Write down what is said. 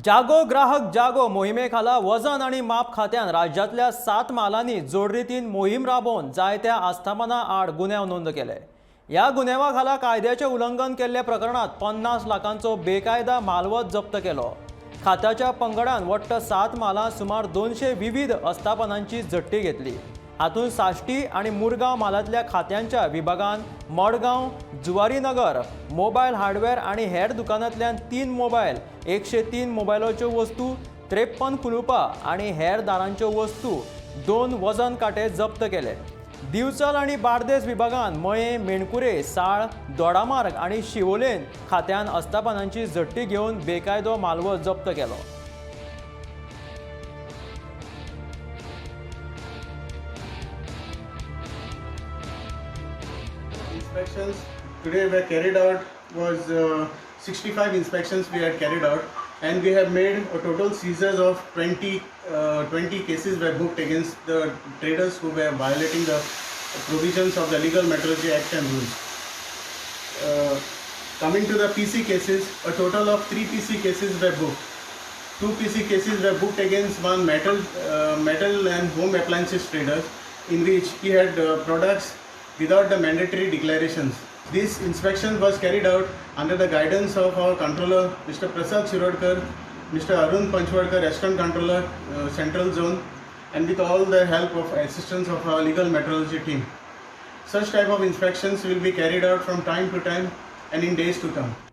जागो ग्राहक जागो मोहिमेखाला वजन आणि माप खात्यान राज्यातल्या 7 मालांनी जोडरीतीन मोहीम राबोवन जायत्या आस्थापनां आड गुन्यांव नोंद केले। या गुन्यांवाखाला कायद्याचे उल्लंघन केल्ल्या प्रकरणात 50 लाखांचो बेकायदा मालवत जप्त केलो। खात्याच्या पंगडान वट्ट 7 मालां सुमार 200 विविध आस्थापनांची जट्टी घेतली। हातून साश्टी आणि मुरगांव मालांतल्या खात्यांच्या विभागान मडगांव, जुवारीनगर, मोबायल हार्डवेअर आणि हेर दुकानांतल्यान 3 मोबायल, 103 मोबायलाच्यो वस्तू, 53 कुलुपां आणि हेर दारांच्यो वस्तू, 2 वजन कांटे जप्त केले। दिवचल आणि बार्देस विभागान मये, मेणकुरे, साळ, दोडामार्ग आणि शिवोलेन खात्यान आस्थापनांची जट्टी घेवन बेकायदो मालवत जप्त केलो। Inspections today were carried out was 65 inspections we had carried out, and we have made a total seizures of 20 cases were booked against the traders who were violating the provisions of the Legal Metrology Act and rules. Coming to the PC cases, a total of 3 PC cases were booked. 2 PC cases were booked against one metal and home appliances trader, in which he had products without the mandatory declarations. This inspection was carried out under the guidance of our controller, Mr. Prasad Shirodkar, Mr. Arun Panchwadkar, Assistant Controller, Central Zone, and with all the help of assistance of our legal metrology team. Such type of inspections will be carried out from time to time and in days to come.